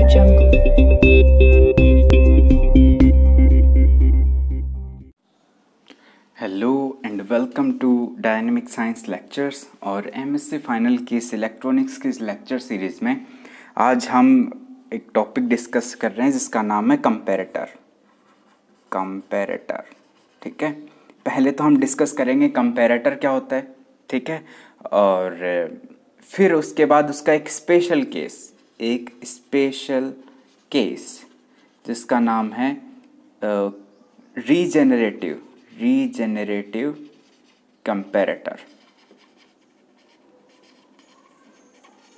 Hello and welcome to dynamic science lectures और MSc final की इस इलेक्ट्रॉनिक्स की इस लेक्चर सीरीज़ में आज हम एक टॉपिक डिस्कस कर रहे हैं जिसका नाम है कंपैरेटर। ठीक है, पहले तो हम डिस्कस करेंगे कंपैरेटर क्या होता है, ठीक है, और फिर उसके बाद उसका एक स्पेशल केस जिसका नाम है रीजेनरेटिव कंपैरेटर,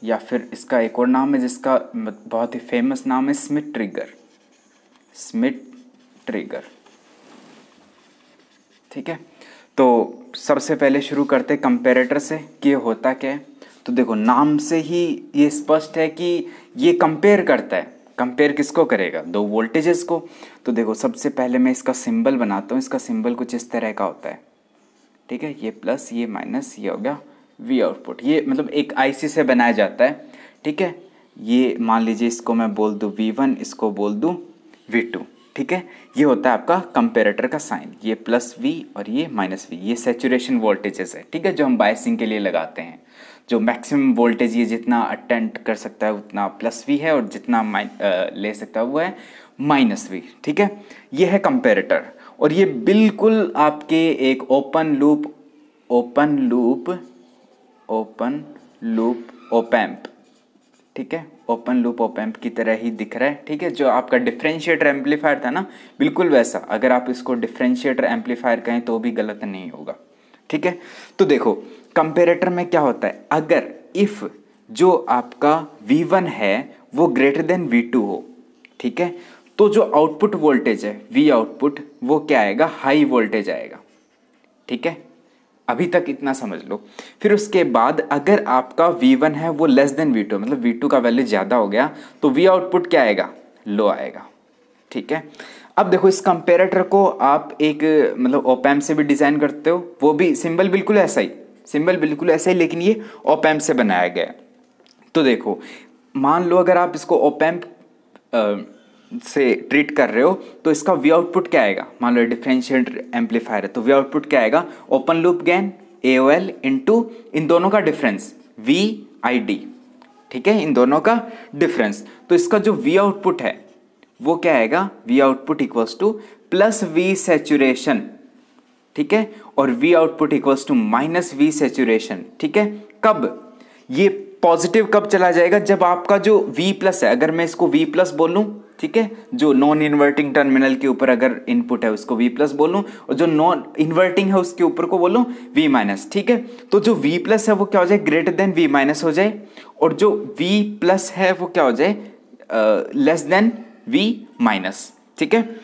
या फिर इसका एक और नाम है जिसका बहुत ही फेमस नाम है स्मिथ ट्रिगर। ठीक है, तो सबसे पहले शुरू करते हैं कंपैरेटर से कि ये होता क्या है। तो देखो, नाम से ही ये स्पष्ट है कि ये कंपेयर करता है। कंपेयर किसको करेगा? दो वोल्टेजेस को। तो देखो, सबसे पहले मैं इसका सिंबल बनाता हूँ। इसका सिंबल कुछ इस तरह का होता है, ठीक है, ये प्लस ये माइनस, ये हो गया वी आउटपुट। ये मतलब एक आईसी से बनाया जाता है, ठीक है। ये मान लीजिए इसको मैं बोल दूँ V1, इसको बोल दूँ V2, ठीक है। ये होता है आपका कंपेरेटर का साइन, ये प्लस V और ये माइनस V। ये सैचुरेशन वोल्टेजेस है, ठीक है, जो हम बायसिंग के लिए लगाते हैं। जो मैक्सिमम वोल्टेज ये जितना अटेंड कर सकता है उतना प्लस V है, और जितना ले सकता है वो है माइनस V, ठीक है। ये है कंपैरेटर, और ये बिल्कुल आपके एक ओपन लूप ओपैम्प, ठीक है, ओपन लूप ओपैम्प की तरह ही दिख रहा है, ठीक है। जो आपका डिफरेंशिएटर एम्पलीफायर था ना, बिल्कुल वैसा। अगर आप इसको डिफरेंशिएटर एम्पलीफायर कहें तो भी गलत नहीं होगा, ठीक है। तो देखो, कंपैरेटर में क्या होता है, अगर इफ जो आपका V1 है वो ग्रेटर देन V2 हो, ठीक है, तो जो आउटपुट वोल्टेज है V आउटपुट, वो क्या आएगा? हाई वोल्टेज आएगा, ठीक है। अभी तक इतना समझ लो। फिर उसके बाद अगर आपका V1 है वो लेस देन V2, मतलब V2 का वैल्यू ज़्यादा हो गया, तो V आउटपुट क्या आएगा? लो आएगा, ठीक है। अब देखो, इस कंपैरेटर को आप एक मतलब ओपैम्प से भी डिज़ाइन करते हो, वो भी सिंबल बिल्कुल ऐसा ही, लेकिन ये ओपैम्प से बनाया गया है। तो देखो, मान लो अगर आप इसको ओपैम्प से ट्रीट कर रहे हो तो इसका V आउटपुट क्या आएगा? मान लो डिफरेंशिएटर एम्पलीफायर है, तो V आउटपुट क्या आएगा? Open loop gain AOL into इन दोनों का डिफरेंस VID, ठीक है, इन दोनों का डिफरेंस। तो इसका जो V आउटपुट है वो क्या आएगा? V output equals to plus V saturation, ठीक है, और V output equals to minus V saturation, ठीक है। कब ये पॉजिटिव कब चला जाएगा? जब आपका जो V प्लस है, अगर मैं इसको V प्लस बोलूं, ठीक है, जो नॉन इन्वर्टिंग टर्मिनल के ऊपर अगर इनपुट है उसको V प्लस बोलूं, और जो नॉन इन्वर्टिंग है उसके ऊपर को बोलूं V माइनस, ठीक है। तो जो V प्लस है वो क्या हो जाए? ग्रेटर देन V माइनस हो जाए, और जो V प्लस है वो क्या हो जाए? लेस देन V माइनस, ठीक है।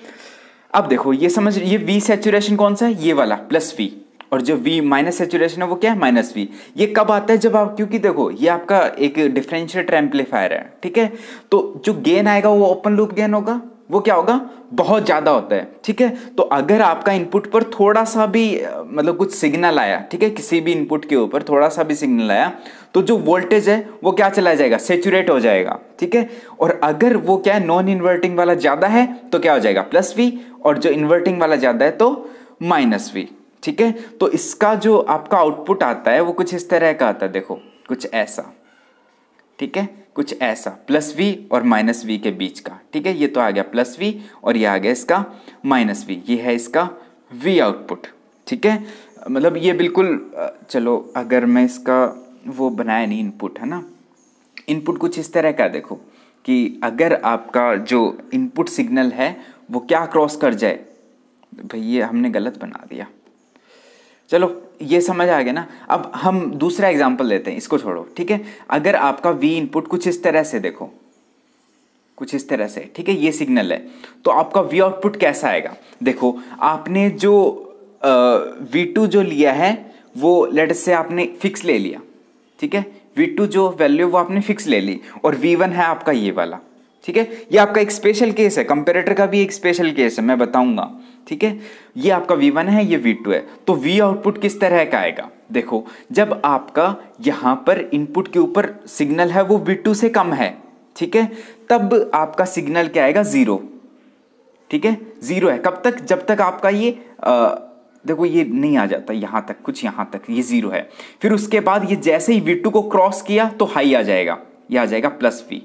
अब देखो, ये समझ, ये V सैचुरेशन कौन सा है? ये वाला प्लस V, और जो V माइनस सैचुरेशन है वो क्या है? Minus V। ये कब आता है? जब आप, क्योंकि देखो ये आपका एक डिफरेंशिएटर एम्पलीफायर है, ठीक है, तो जो गेन आएगा वो ओपन लूप गेन होगा, वो क्या होगा? बहुत ज़्यादा होता है, ठीक है। तो अगर आपका इनपुट पर थोड़ा सा भी मतलब कुछ सिग्नल आया, ठीक है, किसी भी इनपुट के ऊपर थोड़ा सा भी सिग्नल आया, तो जो वोल्टेज है वो क्या चला जाएगा? सैचुरेट हो जाएगा, ठीक है। और अगर वो क्या है, नॉन इन्वर्टिंग वाला ज़्यादा है तो क्या हो जाएगा? प्लस V, और जो इन्वर्टिंग वाला ज़्यादा है तो माइनस V, ठीक है। तो इसका जो आपका आउटपुट आता है वो कुछ इस तरह का आता है, देखो कुछ ऐसा, ठीक है, कुछ ऐसा, प्लस V और माइनस V के बीच का, ठीक है। ये तो आ गया प्लस V और ये आ गया इसका माइनस V, ये है इसका V आउटपुट, ठीक है। मतलब ये बिल्कुल, चलो अगर मैं इसका वो बनाया नहीं, इनपुट है ना, इनपुट कुछ इस तरह का, देखो कि अगर आपका जो इनपुट सिग्नल है वो क्या क्रॉस कर जाए, भाई ये हमने गलत बना दिया, चलो ये समझ आ गया ना। अब हम दूसरा एग्जांपल लेते हैं, इसको छोड़ो, ठीक है। अगर आपका V इनपुट कुछ इस तरह से, देखो कुछ इस तरह से, ठीक है, ये सिग्नल है, तो आपका V आउटपुट कैसा आएगा? देखो, आपने जो V2 जो लिया है वो लेट से आपने फिक्स ले लिया, ठीक है, V2 जो वैल्यू वो आपने फिक्स ले ली, और V1 है आपका ये वाला, ठीक है। ये आपका एक स्पेशल केस है, कंपैरेटर का भी एक स्पेशल केस है, मैं बताऊंगा, ठीक है। ये आपका V1 है, ये V2 है, तो V आउटपुट किस तरह का आएगा? देखो, जब आपका यहाँ पर इनपुट के ऊपर सिग्नल है वो V2 से कम है, ठीक है, तब आपका सिग्नल क्या आएगा, जीरो। ठीक है, जीरो है कब तक, जब तक आपका ये देखो ये नहीं आ जाता यहाँ तक, कुछ यहाँ तक ये जीरो है। फिर उसके बाद ये जैसे ही V2 को क्रॉस किया तो हाई आ जाएगा, ये आ जाएगा प्लस V।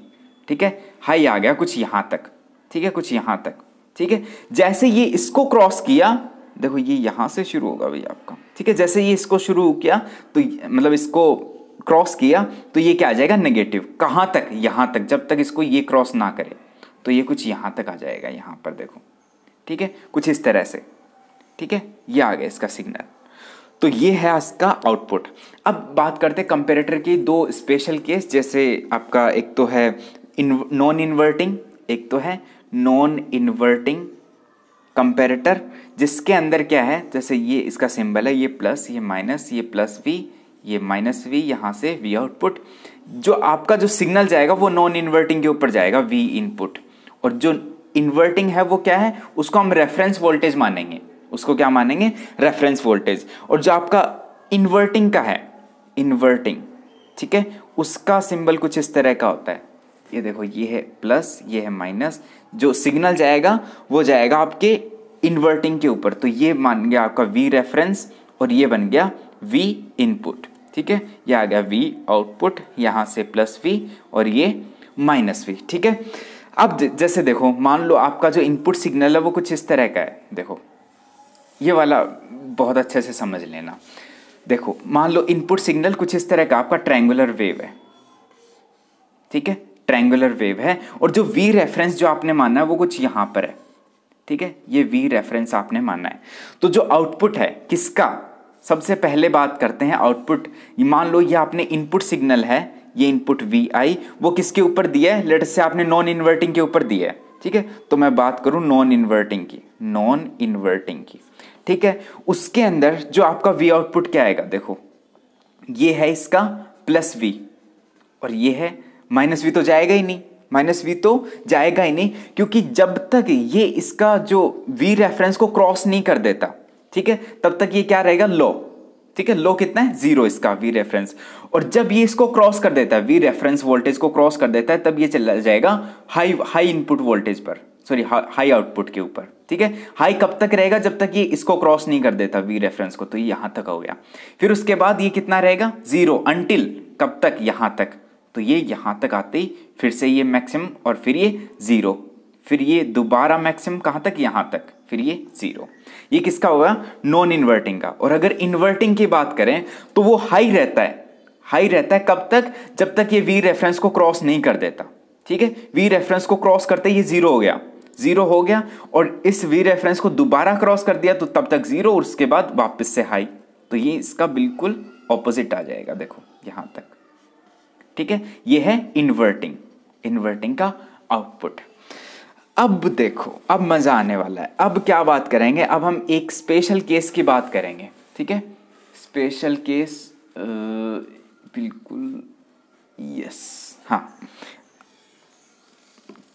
ठीक है, हाई आ गया कुछ यहाँ तक, ठीक है, कुछ यहाँ तक। ठीक है, जैसे ये इसको क्रॉस किया, देखो ये यहाँ से शुरू होगा भाई आपका। ठीक है, जैसे ये इसको शुरू किया तो मतलब इसको क्रॉस किया तो ये क्या आ जाएगा, नेगेटिव। कहाँ तक, यहाँ तक, जब तक इसको ये क्रॉस ना करे। तो ये कुछ यहाँ तक आ जाएगा, यहाँ पर देखो। ठीक है, कुछ इस तरह से। ठीक है, ये आ गया इसका सिग्नल। तो ये है इसका आउटपुट। अब बात करते हैं कंपैरेटर की दो स्पेशल केस, जैसे आपका एक तो है नॉन इन्वर्टिंग, एक तो है नॉन इन्वर्टिंग कंपैरेटर, जिसके अंदर क्या है, जैसे ये इसका सिंबल है, ये प्लस, ये माइनस, ये प्लस V, ये माइनस V, यहाँ से V आउटपुट। जो आपका जो सिग्नल जाएगा वो नॉन इन्वर्टिंग के ऊपर जाएगा, V इनपुट। और जो इन्वर्टिंग है वो क्या है, उसको हम रेफरेंस वोल्टेज मानेंगे। उसको क्या मानेंगे, रेफरेंस वोल्टेज। और जो आपका इन्वर्टिंग का है, इन्वर्टिंग, ठीक है, उसका सिंबल कुछ इस तरह का होता है। ये देखो, ये है प्लस, ये है माइनस। जो सिग्नल जाएगा वो जाएगा आपके इन्वर्टिंग के ऊपर। तो ये मान गया आपका V रेफरेंस और ये बन गया V इनपुट। ठीक है, ये आ गया V आउटपुट, यहाँ से प्लस V और ये माइनस V। ठीक है, अब जैसे देखो, मान लो आपका जो इनपुट सिग्नल है वो कुछ इस तरह का है। देखो ये वाला बहुत अच्छे से समझ लेना। देखो मान लो इनपुट सिग्नल कुछ इस तरह का आपका ट्रायंगुलर वेव है। ठीक है, ट्रायंगुलर वेव है और जो V रेफरेंस जो आपने माना है वो कुछ यहाँ पर है। ठीक है, ये V रेफरेंस आपने माना है। तो जो आउटपुट है किसका, सबसे पहले बात करते हैं आउटपुट। मान लो ये आपने इनपुट सिग्नल है, ये इनपुट VI, वो किसके ऊपर दिया है, लेट से आपने नॉन इन्वर्टिंग के ऊपर दिया है। ठीक है, तो मैं बात करूं नॉन इन्वर्टिंग की, नॉन इन्वर्टिंग की। ठीक है, उसके अंदर जो आपका V आउटपुट क्या आएगा, देखो ये है इसका प्लस V और ये है माइनस V। तो जाएगा ही नहीं, माइनस V तो जाएगा ही नहीं, क्योंकि जब तक ये इसका जो V रेफरेंस को क्रॉस नहीं कर देता, ठीक है, तब तक ये क्या रहेगा, लो। ठीक है, लो कितना है, जीरो इसका V रेफरेंस। और जब ये इसको क्रॉस कर देता है, V रेफरेंस वोल्टेज को क्रॉस कर देता है, तब ये चला जाएगा हाई इनपुट वोल्टेज पर, सॉरी हाई आउटपुट के ऊपर। ठीक है, हाई कब तक रहेगा, जब तक ये इसको क्रॉस नहीं कर देता V रेफरेंस को। तो ये यहां तक हो गया। फिर उसके बाद ये कितना रहेगा, जीरो, अंटिल कब तक, यहां तक। तो ये यहां तक आते ही फिर से ये मैक्सिमम और फिर ये जीरो, फिर ये दोबारा मैक्सिमम कहां तक, यहां तक, फिर ये जीरो। ये किसका होगा, नॉन इन्वर्टिंग का। और अगर इन्वर्टिंग की बात करें तो वो हाई रहता है। हाई रहता है कब तक, जब तक ये V रेफरेंस को क्रॉस नहीं कर देता। ठीक है, V रेफरेंस को क्रॉस करते ये जीरो हो गया, जीरो हो गया, और इस V रेफरेंस को दोबारा क्रॉस कर दिया तो तब तक जीरो, और उसके बाद वापस से हाई। तो ये इसका बिल्कुल ऑपोजिट आ जाएगा, देखो यहां तक। ठीक है, ये है इन्वर्टिंग, इन्वर्टिंग का आउटपुट। अब देखो, अब मजा आने वाला है। अब क्या बात करेंगे, अब हम एक स्पेशल केस की बात करेंगे। ठीक है, स्पेशल केस, बिल्कुल, यस, हाँ।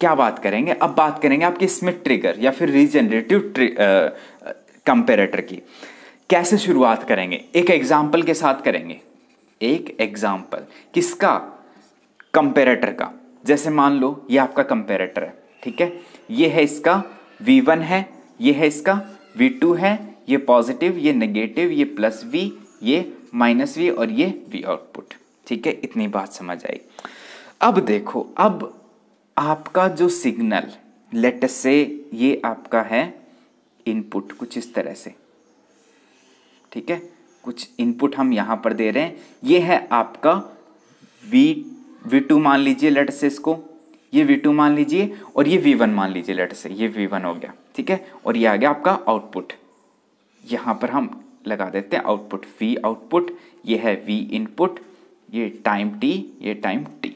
क्या बात करेंगे, अब बात करेंगे आपकी स्मिथ ट्रिगर या फिर रीजनरेटिव कंपैरेटर की। कैसे शुरुआत करेंगे, एक एग्जाम्पल के साथ करेंगे। एक एग्जाम्पल किसका, कंपैरेटर का। जैसे मान लो ये आपका कंपैरेटर है। ठीक है, ये है इसका V1 है, ये है इसका V2 है, ये पॉजिटिव, ये नेगेटिव, ये प्लस V, ये माइनस V और ये V आउटपुट। ठीक है, इतनी बात समझ आई। अब देखो, अब आपका जो सिग्नल, लेट से ये आपका है इनपुट कुछ इस तरह से। ठीक है, कुछ इनपुट हम यहां पर दे रहे हैं। ये है आपका V2 मान लीजिए, लेट से इसको, ये V2 मान लीजिए, और ये V1 मान लीजिए, लेट से ये V1 हो गया। ठीक है, और ये आ गया आपका आउटपुट। यहां पर हम लगा देते हैं आउटपुट, V आउटपुट, ये है V इनपुट, ये टाइम t, ये टाइम t।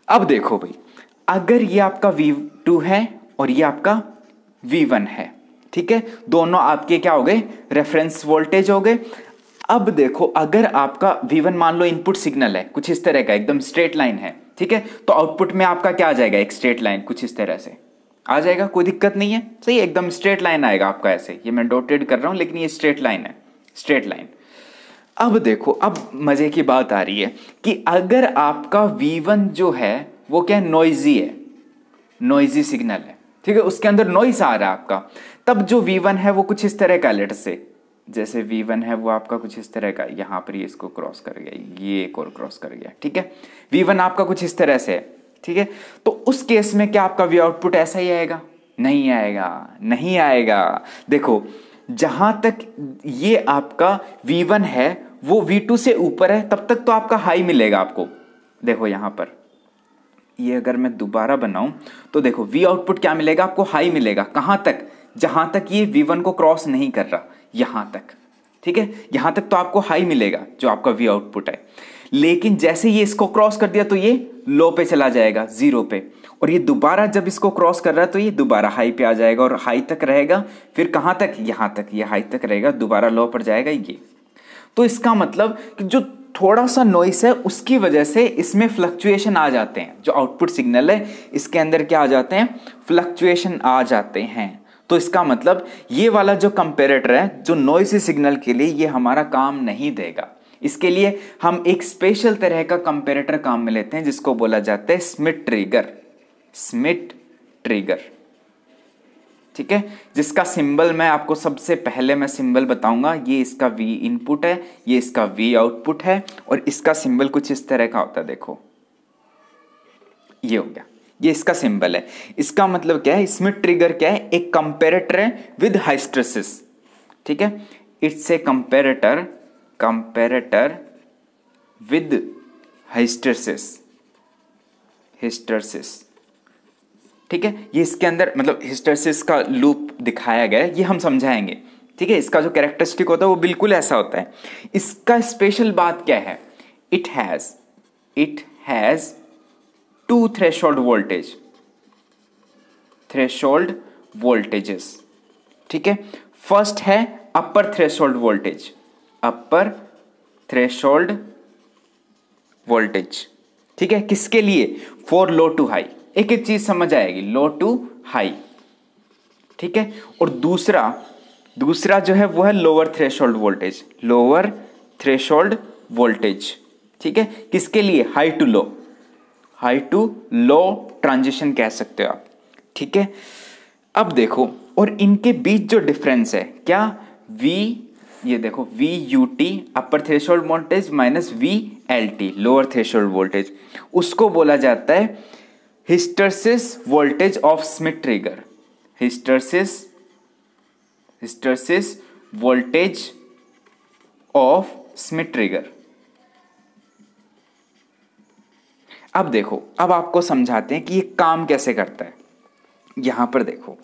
अब देखो भाई, अगर ये आपका V2 है और ये आपका V1 है, ठीक है, दोनों आपके क्या हो गए, रेफरेंस वोल्टेज हो गए। अब देखो, अगर आपका V1 मान लो इनपुट सिग्नल है कुछ इस तरह का, एकदम स्ट्रेट लाइन है। ठीक है, तो आउटपुट में आपका क्या आ जाएगा, एक स्ट्रेट लाइन कुछ इस तरह से आ जाएगा, कोई दिक्कत नहीं है, सही, एकदम स्ट्रेट लाइन आएगा आपका ऐसे। ये मैं डॉटेड कर रहा हूं लेकिन ये स्ट्रेट लाइन है, स्ट्रेट लाइन। अब देखो, अब मजे की बात आ रही है कि अगर आपका V1 जो है वो क्या, नॉइजी है। नॉइजी सिग्नल है, ठीक है, उसके अंदर नॉइस आ रहा है आपका, तब जो V1 है वो कुछ इस तरह का, लेट से जैसे V1 है वो आपका कुछ इस तरह का, यहाँ पर ये इसको क्रॉस कर गया, ये एक और क्रॉस कर गया, ठीक है, V1 आपका कुछ इस तरह से है, ठीक है। तो उस केस में क्या आपका V आउटपुट ऐसा ही आएगा? नहीं आएगा, नहीं आएगा। देखो जहां तक ये आपका V1 है वो V2 से ऊपर है, तब तक तो आपका हाई मिलेगा आपको। देखो यहां पर ये अगर मैं दोबारा बनाऊं तो देखो V आउटपुट क्या मिलेगा आपको? हाई मिलेगा। कहां तक? जहां तक ये V1 को क्रॉस नहीं कर रहा, यहां तक, ठीक है, यहां तक तो आपको हाई मिलेगा जो आपका V आउटपुट है। लेकिन जैसे ये इसको क्रॉस कर दिया तो ये लो पे चला जाएगा, 0 पे, और ये दोबारा जब इसको क्रॉस कर रहा है तो ये दोबारा हाई पे आ जाएगा और हाई तक रहेगा। फिर कहां तक? यहां तक, ये हाई तक रहेगा, दोबारा लो पर जाएगा ये। तो इसका मतलब कि जो थोड़ा सा नॉइस है उसकी वजह से इसमें फ्लक्चुएशन आ जाते हैं। जो आउटपुट सिग्नल है इसके अंदर क्या आ जाते हैं? फ्लक्चुएशन आ जाते हैं। तो इसका मतलब ये वाला जो कंपैरेटर है जो नॉइसी सिग्नल के लिए, ये हमारा काम नहीं देगा। इसके लिए हम एक स्पेशल तरह का कंपैरेटर काम में लेते हैं जिसको बोला जाता है स्मिथ ट्रिगर। स्मिथ ट्रिगर, ठीक है, जिसका सिंबल मैं आपको सबसे पहले मैं सिंबल बताऊंगा। ये इसका V इनपुट है, ये इसका V आउटपुट है, और इसका सिंबल कुछ इस तरह का होता है। देखो ये हो गया, ये इसका सिंबल है। इसका मतलब क्या है? स्मिथ ट्रिगर क्या है? एक कंपैरेटर है विद हाइस्टेरेसिस, ठीक है, it's a comparator with hysteresis, ठीक है। ये इसके अंदर मतलब हिस्टेरेसिस का लूप दिखाया गया है, ये हम समझाएंगे, ठीक है। इसका जो कैरेक्टरिस्टिक होता है वो बिल्कुल ऐसा होता है। इसका स्पेशल बात क्या है? इट हैज 2 थ्रेशोल्ड वोल्टेजेस, ठीक है। फर्स्ट है अपर थ्रेशोल्ड वोल्टेज, ठीक है, किसके लिए? For low to high. एक एक चीज समझ आएगी, लो टू हाई, ठीक है। और दूसरा जो है वो है लोअर थ्रेशोल्ड वोल्टेज, ठीक है, किसके लिए? हाई टू लो ट्रांजिशन कह सकते हो आप, ठीक है। अब देखो, और इनके बीच जो डिफरेंस है क्या? ये देखो VUT upper threshold voltage minus VLT lower threshold voltage, उसको बोला जाता है hysteresis voltage of Schmitt trigger. Hysteresis voltage of Schmitt trigger. अब देखो, अब आपको समझाते हैं कि ये काम कैसे करता है। यहां पर देखो,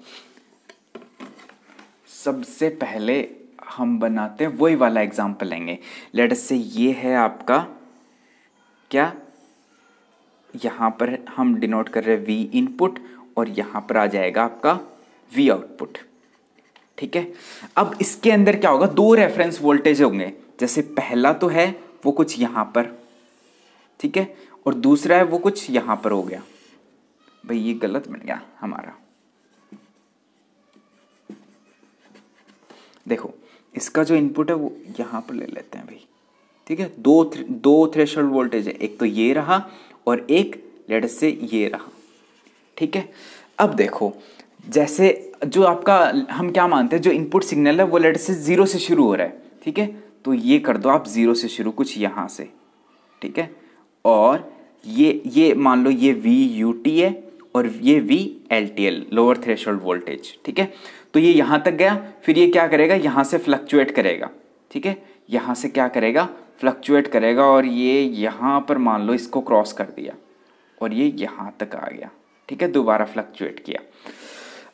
सबसे पहले हम बनाते हैं वही वाला एग्जांपल लेंगे। लेट अस से ये है आपका क्या, यहां पर हम डिनोट कर रहे हैं V इनपुट, और यहां पर आ जाएगा आपका V आउटपुट, ठीक है। अब इसके अंदर क्या होगा? 2 रेफरेंस वोल्टेज होंगे। जैसे पहला तो है वो कुछ यहां पर, ठीक है, और दूसरा है वो कुछ यहां पर हो गया। भाई ये गलत बन गया हमारा। देखो इसका जो इनपुट है वो यहां पर ले लेते हैं भाई, ठीक है। दो थ्रेशोल्ड वोल्टेज है, एक तो ये रहा और एक लेट अस से ये रहा, ठीक है। अब देखो, जैसे जो आपका हम क्या मानते हैं, जो इनपुट सिग्नल है वो लेट अस से 0 से शुरू हो रहा है, ठीक है। तो ये कर दो आप 0 से शुरू, कुछ यहां से, ठीक है। और ये मान लो ये VUT है और ये VLTL लोअर थ्रेशोल्ड वोल्टेज, ठीक है। तो ये यहां तक गया, फिर ये क्या करेगा? यहां से फ्लक्चुएट करेगा, ठीक है, यहां से क्या करेगा? फ्लक्चुएट करेगा, और ये यहां पर मान लो इसको क्रॉस कर दिया और ये यहां तक आ गया, ठीक है, दोबारा फ्लक्चुएट किया।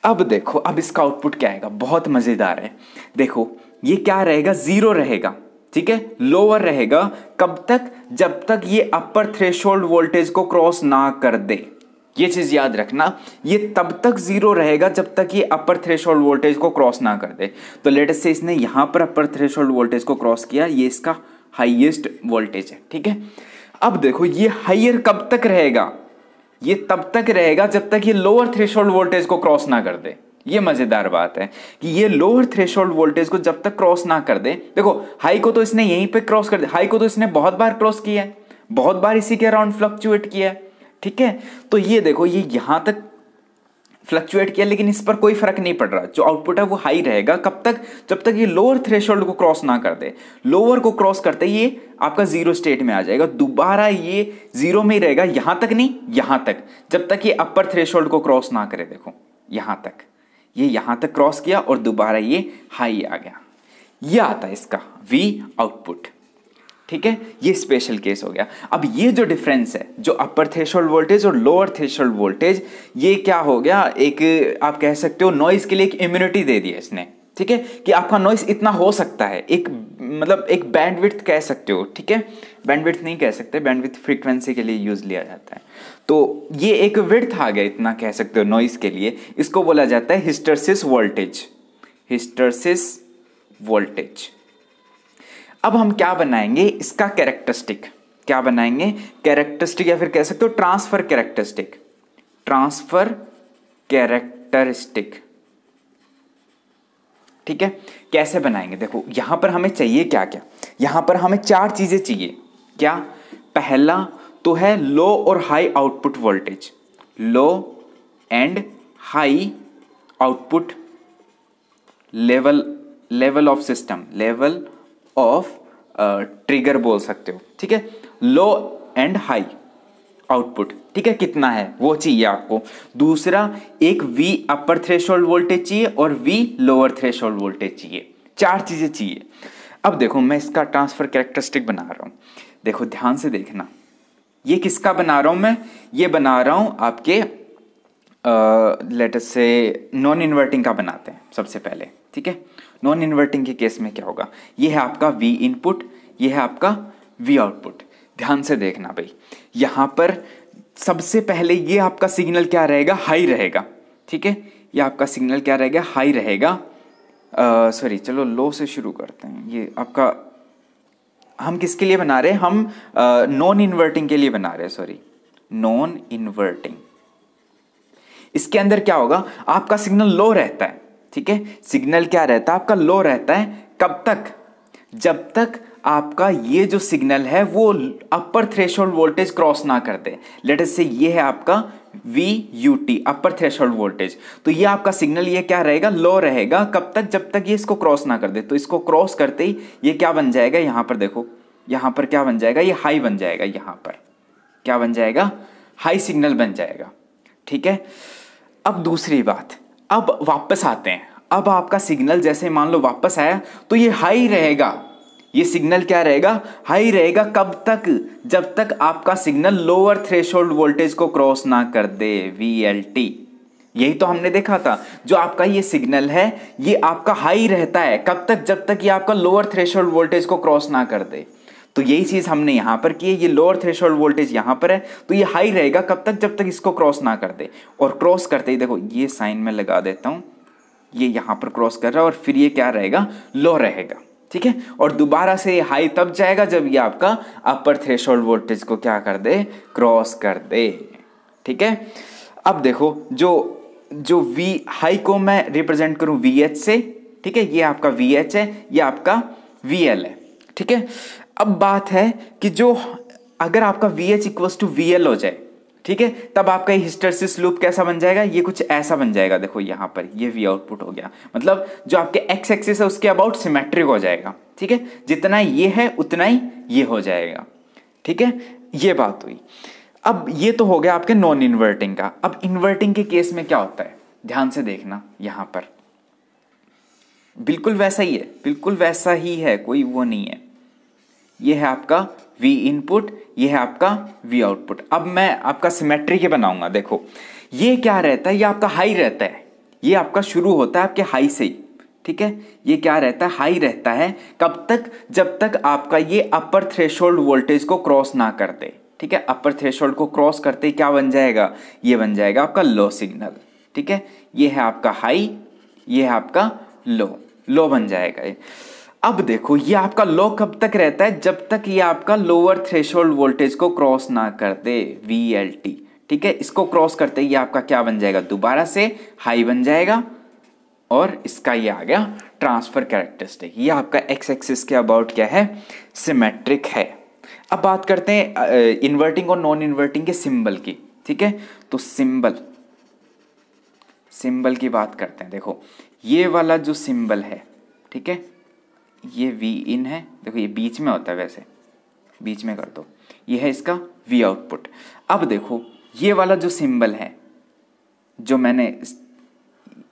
अब देखो, अब इसका आउटपुट क्या आएगा? बहुत मजेदार है। देखो ये क्या रहेगा? 0 रहेगा, ठीक है, लोअर रहेगा। कब तक? जब तक ये अपर थ्रेशोल्ड वोल्टेज को क्रॉस ना कर दे। ये चीज याद रखना, ये तब तक 0 रहेगा जब तक ये अपर थ्रेशोल्ड वोल्टेज को क्रॉस ना कर दे। तो लेट अस से इसने यहां पर अपर थ्रेशोल्ड वोल्टेज को क्रॉस किया, ये इसका हाईएस्ट वोल्टेज है, ठीक है। अब देखो ये हायर कब तक रहेगा? ये तब तक रहेगा जब तक ये लोअर थ्रेशोल्ड वोल्टेज को क्रॉस ना कर दे। ये मजेदार बात है कि ये लोअर थ्रेशोल्ड वोल्टेज को जब तक क्रॉस ना कर दे। देखो हाई को तो इसने यहीं पे क्रॉस कर दिया, हाई को तो इसने बहुत बार क्रॉस किया है, बहुत बार इसी के अराउंड फ्लक्चुएट किया है, ठीक है। तो ये देखो, ये यहां तक फ्लक्चुएट किया, लेकिन इस पर कोई फर्क नहीं पड़ रहा, जो आउटपुट है वो हाई रहेगा। कब तक? जब तक ये लोअर थ्रेशोल्ड को क्रॉस ना कर दे। लोअर को क्रॉस करते ही ये आपका जीरो स्टेट में आ जाएगा, दोबारा ये जीरो में ही रहेगा, यहां तक नहीं, यहां तक, जब तक ये अपर थ्रेशोल्ड को क्रॉस ना करे। देखो यहां तक, ये यहां तक क्रॉस किया और दोबारा ये हाई आ गया, ये आता है इसका वी आउटपुट। ठीक है, ये स्पेशल केस हो गया। अब ये जो डिफरेंस है, जो अपर थ्रेशोल्ड वोल्टेज और लोअर थ्रेशोल्ड वोल्टेज, ये क्या हो गया, एक आप कह सकते हो नॉइज के लिए एक इम्यूनिटी दे दिया इसने। ठीक है, कि आपका नॉइज इतना हो सकता है, एक मतलब एक बैंडविड्थ कह सकते हो। ठीक है, बैंडविड्थ नहीं कह सकते, बैंडविड्थ फ्रीक्वेंसी के लिए यूज लिया जाता है। तो ये एक विड्थ आ गया, इतना कह सकते हो नॉइज के लिए। इसको बोला जाता है हिस्टैरिसीस वोल्टेज, हिस्टैरिसीस वोल्टेज। अब हम क्या बनाएंगे, इसका कैरेक्टरिस्टिक क्या बनाएंगे, कैरेक्टरिस्टिक या फिर कह सकते हो ट्रांसफर कैरेक्टरिस्टिक, ट्रांसफर कैरेक्टरिस्टिक। ठीक है, कैसे बनाएंगे? देखो यहां पर हमें चाहिए क्या क्या, यहां पर हमें चार चीजें चाहिए। क्या? पहला तो है लो और high output voltage, low and high output level of system, level of trigger बोल सकते हो। ठीक है, लो एंड हाई आउटपुट। ठीक है, कितना है वो चाहिए आपको। दूसरा, एक वी अपर थ्रेशोल्ड वोल्टेज चाहिए और वी लोअर थ्रेशोल्ड वोल्टेज चाहिए। चार चीजें चाहिए। अब देखो मैं इसका ट्रांसफर कैरेक्टरिस्टिक बना रहा हूं, देखो ध्यान से देखना। ये किसका बना रहा हूं मैं? ये बना रहा हूं आपके लेट अस से नॉन इन्वर्टिंग का बनाते हैं सबसे पहले। ठीक है, नॉन इन्वर्टिंग के केस में क्या होगा, ये है आपका वी इनपुट, ये है आपका वी आउटपुट। ध्यान से देखना भाई, यहां पर सबसे पहले ये आपका सिग्नल क्या रहेगा, हाई रहेगा। ठीक है, ये आपका सिग्नल क्या रहेगा, हाई रहेगा। सॉरी, चलो लो से शुरू करते हैं। ये आपका, हम किसके लिए बना रहे हैं, हम नॉन इन्वर्टिंग के लिए बना रहे हैं, सॉरी नॉन इन्वर्टिंग। इसके अंदर क्या होगा, आपका सिग्नल लो रहता है। ठीक है, सिग्नल क्या रहता है आपका, लो रहता है। कब तक? जब तक आपका ये जो सिग्नल है वो अपर थ्रेशोल्ड वोल्टेज क्रॉस ना कर दे। लेट अस से ये है आपका VUT अपर थ्रेशोल्ड वोल्टेज, तो ये आपका सिग्नल ये क्या रहेगा, लो रहेगा। कब तक? जब तक ये इसको क्रॉस ना कर दे। तो इसको क्रॉस करते ही ये क्या बन जाएगा, यहां पर देखो, यहां पर क्या बन जाएगा, ये हाई बन जाएगा। यहां पर क्या बन जाएगा, हाई सिग्नल बन जाएगा। ठीक है, अब दूसरी बात, अब वापस आते हैं। अब आपका सिग्नल जैसे मान लो वापस आया तो ये हाई रहेगा, ये सिग्नल क्या रहेगा, हाई रहेगा। कब तक? जब तक आपका सिग्नल लोअर थ्रेशोल्ड वोल्टेज को क्रॉस ना कर दे, VLT। यही तो हमने देखा था, जो आपका ये सिग्नल है ये आपका हाई रहता है। कब तक? जब तक ये आपका लोअर थ्रेशोल्ड वोल्टेज को क्रॉस ना कर दे। तो यही चीज हमने यहां पर की है, ये लोअर थ्रेशोल्ड वोल्टेज यहां पर है तो ये हाई रहेगा। कब तक? जब तक इसको क्रॉस ना कर दे। और क्रॉस करते ही देखो ये साइन में लगा देता हूं, ये यहां पर क्रॉस कर रहा है और फिर ये क्या रहेगा, लो रहेगा। ठीक है, और दोबारा से हाई तब जाएगा जब ये आपका अपर थ्रेशोल्ड वोल्टेज को क्या कर दे, क्रॉस कर दे। ठीक है, अब देखो जो V हाई को मैं रिप्रेजेंट करूं VH से। ठीक है, ये आपका VH है, ये आपका VL है। ठीक है, अब बात है कि जो अगर आपका VH इक्वल्स टू VL हो जाए, ठीक है, तब आपका हिस्टैरिसीस लूप कैसा बन जाएगा, ये कुछ ऐसा बन जाएगा। देखो यहां पर ये V आउटपुट हो गया, मतलब जो आपके एक्स एक्सिस है उसके अबाउट सिमेट्रिक हो जाएगा। ठीक है, जितना ये है उतना ही ये हो जाएगा। ठीक है, ये बात हुई। अब ये तो हो गया आपके नॉन इन्वर्टिंग का। अब इन्वर्टिंग के केस में क्या होता है, ध्यान से देखना। यहां पर बिल्कुल वैसा ही है, बिल्कुल वैसा ही है, कोई वो नहीं है। ये है आपका V इनपुट, ये है आपका V आउटपुट। अब मैं आपका सिमेट्री के बनाऊंगा। देखो ये क्या रहता है, ये आपका हाई रहता है, ये आपका शुरू होता है आपके हाई से ही। ठीक है, ये क्या रहता है, हाई रहता है। कब तक? जब तक आपका ये अपर थ्रेशोल्ड वोल्टेज को क्रॉस ना कर दे। ठीक है, अपर थ्रेशोल्ड को क्रॉस करते ही क्या बन जाएगा, ये बन जाएगा आपका लो सिग्नल। ठीक है, ये है आपका हाई, ये है आपका लो बन जाएगा ये। अब देखो ये आपका लो कब तक रहता है, जब तक ये आपका लोअर थ्रेशोल्ड वोल्टेज को क्रॉस ना कर दे, VLT। ठीक है, इसको क्रॉस करते ही ये आपका क्या बन जाएगा, दोबारा से हाई बन जाएगा। और इसका ये आ गया ट्रांसफर कैरेक्टरिस्टिक। ये आपका एक्स एक्सिस के अबाउट क्या है, सिमेट्रिक है। अब बात करते हैं इन्वर्टिंग और नॉन इन्वर्टिंग के सिंबल की। ठीक है, तो सिंबल सिंबल की बात करते हैं। देखो ये वाला जो सिंबल है, ठीक है, ये वी इन है, देखो ये बीच में होता है, वैसे बीच में कर दो, ये है इसका वी आउटपुट। अब देखो ये वाला जो सिंबल है जो मैंने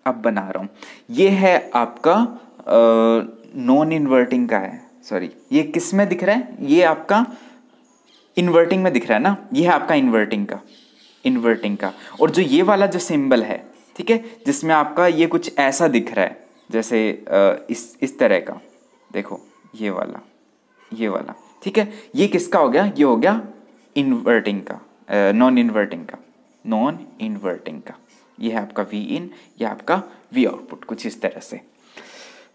अब बना रहा हूँ, ये है आपका नॉन इन्वर्टिंग का है, सॉरी ये किस में दिख रहा है, ये आपका इन्वर्टिंग में दिख रहा है ना, ये है आपका इन्वर्टिंग का। और जो ये वाला जो सिंबल है, ठीक है, जिसमें आपका ये कुछ ऐसा दिख रहा है, जैसे इस तरह का, देखो ये वाला, ठीक है, ये किसका हो गया, ये हो गया इन्वर्टिंग का, नॉन इन्वर्टिंग का। ये है आपका वी इन, ये आपका वी आउटपुट, कुछ इस तरह से।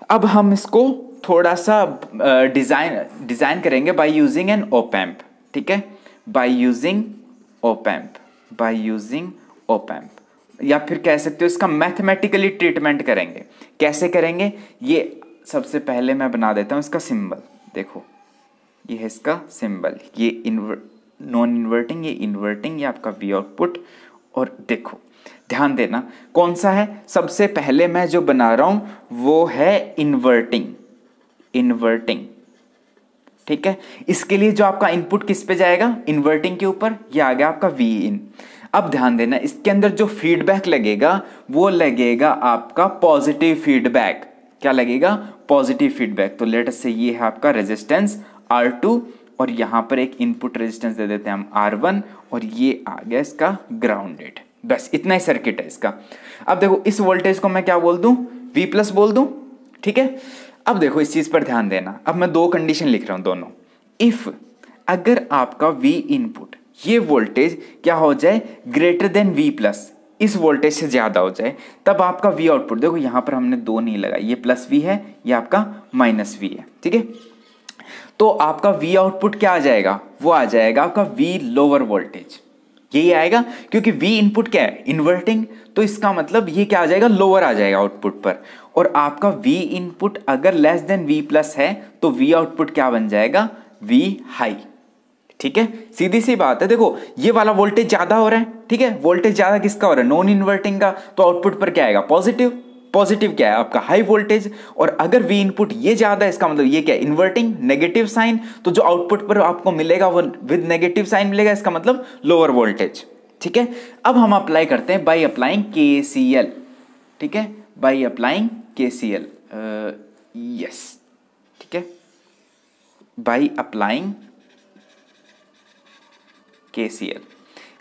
अब हम इसको थोड़ा सा डिज़ाइन करेंगे by using an op amp, ठीक है, बाय यूजिंग ऑप एम्प, या फिर कह सकते हो इसका मैथमेटिकली ट्रीटमेंट करेंगे। कैसे करेंगे, ये सबसे पहले मैं बना देता हूँ इसका सिंबल। देखो ये है इसका सिंबल, ये नॉन इन्वर्टिंग, ये इन्वर्टिंग, ये आपका वी आउटपुट। और देखो ध्यान देना कौन सा है, सबसे पहले मैं जो बना रहा हूं वो है इन्वर्टिंग, ठीक है। इसके लिए जो आपका इनपुट किस पे जाएगा, इन्वर्टिंग के ऊपर, ये आ गया आपका वी इन। अब ध्यान देना इसके अंदर जो फीडबैक लगेगा वो लगेगा आपका पॉजिटिव फीडबैक। क्या लगेगा, पॉजिटिव फीडबैक। तो लेट अस से ये है आपका रेजिस्टेंस R2 और यहां पर एक इनपुट रेजिस्टेंस दे देते हैं हम R1 और ये आ गया इसका ग्राउंडेड। बस इतना ही सर्किट है इसका। अब देखो इस वोल्टेज को मैं क्या बोल दूं, V+ बोल दूं, ठीक है। अब देखो इस चीज पर ध्यान देना, अब मैं दो कंडीशन लिख रहा हूं दोनों। इफ अगर आपका V इनपुट ये वोल्टेज क्या हो जाए ग्रेटर देन V+, इस वोल्टेज से ज्यादा हो जाए, तब आपका V आउटपुट, देखो यहां पर हमने दो नहीं लगाई, ये +V है, ये आपका -V है, ठीक है। तो आपका V आउटपुट क्या आ जाएगा, वो आ जाएगा आपका V लोअर वोल्टेज, यही आएगा, क्योंकि V इनपुट क्या है, इन्वर्टिंग, तो इसका मतलब ये क्या आ जाएगा, लोअर आ जाएगा आउटपुट पर। और आपका V इनपुट अगर लेस देन V+ है तो V आउटपुट क्या बन जाएगा, V हाई, ठीक है। सीधी सी बात है। देखो ये वाला वोल्टेज ज्यादा हो रहा है, ठीक है, वोल्टेज ज्यादा किसका हो रहा है, नॉन इन्वर्टिंग का, तो आउटपुट पर क्या आएगा, पॉजिटिव क्या है आपका हाई वोल्टेज। और अगर V इनपुट ये ज्यादा है, इसका मतलब ये क्या है, इन्वर्टिंग, नेगेटिव साइन, तो जो आउटपुट पर आपको मिलेगा वो विद नेगेटिव साइन मिलेगा, इसका मतलब लोअर वोल्टेज, ठीक है। अब हम अप्लाई करते हैं बाय अप्लाइंग KCL, ठीक है, बाय अप्लाइंग KCL, यस, ठीक है, बाय अप्लाइंग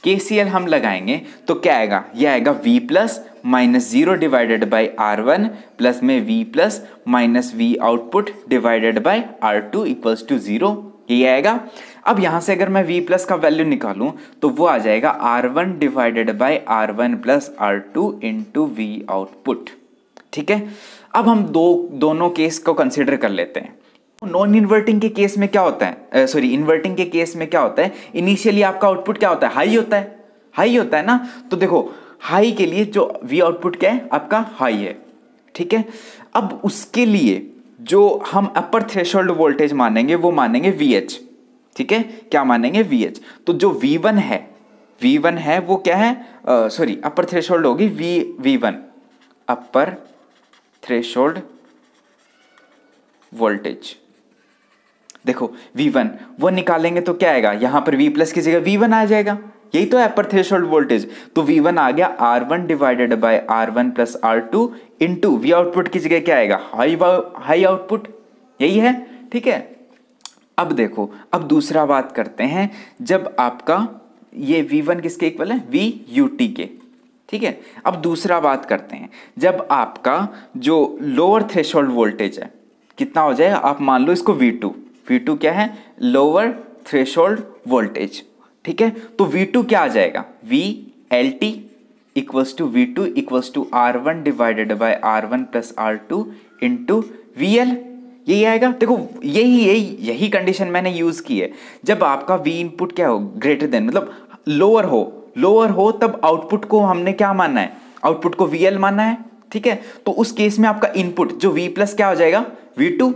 KCL हम लगाएंगे तो क्या आएगा, ये आएगा V+ -0 divided by R1 plus में V+ minus V output divided by R2 equals to 0, ये आएगा। अब यहां से अगर मैं V+ का वैल्यू निकालूं तो वो आ जाएगा R1 divided by R1 plus R2 into V output, ठीक है। अब हम दोनों केस को कंसिडर कर लेते हैं। नॉन इन्वर्टिंग के केस में क्या होता है, सॉरी इन्वर्टिंग के केस में क्या होता है, इनिशियली आपका आउटपुट क्या होता है, हाई होता है ना। तो देखो हाई के लिए जो V आउटपुट क्या है आपका हाई है, ठीक है। अब उसके लिए जो हम अपर थ्रेशोल्ड वोल्टेज मानेंगे वो मानेंगे VH, ठीक है, क्या मानेंगे VH। तो जो V1 है वो क्या है, सॉरी अपर थ्रेशोल्ड होगी V1 अपर थ्रेशोल्ड वोल्टेज। देखो V1 वो निकालेंगे तो क्या आएगा, यहां पर V+ की जगह V1 आ जाएगा, यही तो है अपर थ्रेशोल्ड वोल्टेज। तो V1 आ गया R1 divided by R1 plus R2 into V output की जगह क्या आएगा, हाई आउटपुट, यही है, ठीक है। अब देखो अब दूसरा बात करते हैं, जब आपका ये V1 किसके इक्वल है, VUT के, ठीक है। अब दूसरा बात करते हैं, जब आपका जो लोअर थ्रेशोल्ड वोल्टेज है कितना हो जाएगा, आप मान लो इसको V2 क्या है, लोअर थ्रेशोल्ड वोल्टेज, ठीक है। तो V2 क्या आ जाएगा, VLT equals to V2 equals to R1 divided by R1 plus R2 into VL, यही आएगा। देखो यही कंडीशन मैंने यूज की है, जब आपका V इनपुट क्या हो, ग्रेटर देन मतलब लोअर हो तब आउटपुट को हमने क्या मानना है, आउटपुट को VL मानना है, ठीक है। तो उस केस में आपका इनपुट जो V+ क्या हो जाएगा, V2।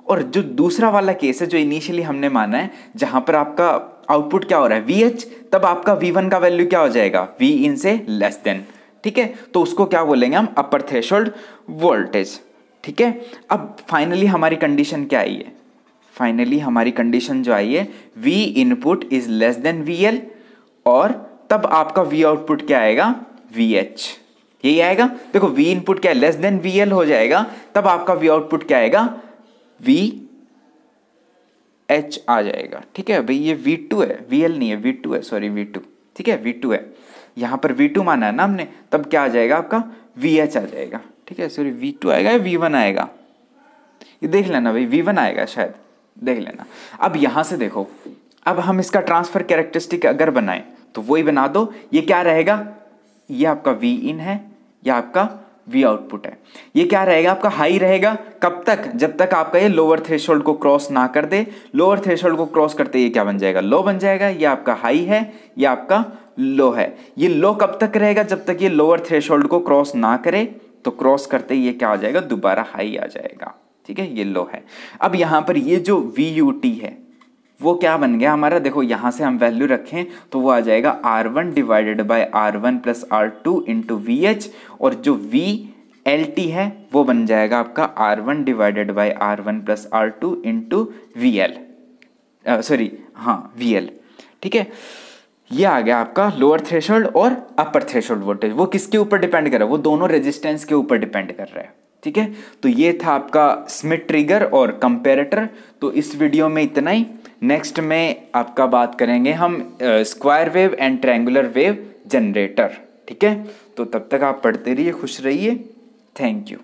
और जो दूसरा वाला केस है जो इनिशियली हमने माना है, जहां पर आपका आउटपुट क्या हो रहा है VH, तब आपका V1 का वैल्यू क्या हो जाएगा, V in से लेस देन, ठीक है, तो उसको क्या बोलेंगे हम, अपर थ्रेशोल्ड वोल्टेज। ठीक है, अब फाइनली हमारी कंडीशन क्या आई है, फाइनली हमारी कंडीशन जो आई है, V input is less than VL, और तब आपका V आउटपुट क्या आएगा, VH, यही आएगा। देखो V इनपुट क्या है, लेस देन VL हो जाएगा, तब आपका V आउटपुट क्या आएगा, VH आ जाएगा। ठीक है भाई, ये V2 है, VL नहीं है, V2 है, सॉरी V2, ठीक है V2 है, यहाँ पर V2 माना है ना हमने, तब क्या आ जाएगा आपका, VH आ जाएगा। ठीक है, सॉरी V2 आएगा या V1 आएगा, ये देख लेना भाई, V1 आएगा शायद, देख लेना। अब यहां से देखो, अब हम इसका ट्रांसफर कैरेक्टरिस्टिक अगर बनाएं तो वही बना दो, ये क्या रहेगा, ये आपका V इन है, या आपका V आउटपुट है। ये क्या रहेगा आपका, हाई रहेगा, कब तक, जब तक आपका ये लोअर थ्रेशोल्ड को क्रॉस ना कर दे। लोअर थ्रेशोल्ड को क्रॉस करते ये क्या बन जाएगा, लो बन जाएगा, ये आपका हाई है, ये आपका लो है। ये लो कब तक रहेगा, जब तक ये लोअर थ्रेशोल्ड को क्रॉस ना करे, तो क्रॉस करते ये क्या आ जाएगा, दोबारा हाई आ जाएगा। ठीक है, ये लो है। अब यहां पर ये जो VUT है वो क्या बन गया हमारा, देखो यहां से हम वैल्यू रखें तो वो आ जाएगा R1 divided by R1 plus R2 into VH, और जो VLT है वो बन जाएगा आपका R1 divided by R1 plus R2 into VL, sorry हाँ VL। ठीक है, ये आ गया आपका लोअर थ्रेशोल्ड और अपर थ्रेशोल्ड वोल्टेज। वो किसके ऊपर डिपेंड कर रहा है, वो दोनों रेजिस्टेंस के ऊपर डिपेंड कर रहा है। ठीक है, तो ये था आपका स्मिथ ट्रिगर और कंपैरेटर। तो इस वीडियो में इतना ही। नेक्स्ट में आपका बात करेंगे हम square wave and triangular wave generator. ठीक है, तो तब तक आप पढ़ते रहिए, खुश रहिए, थैंक यू।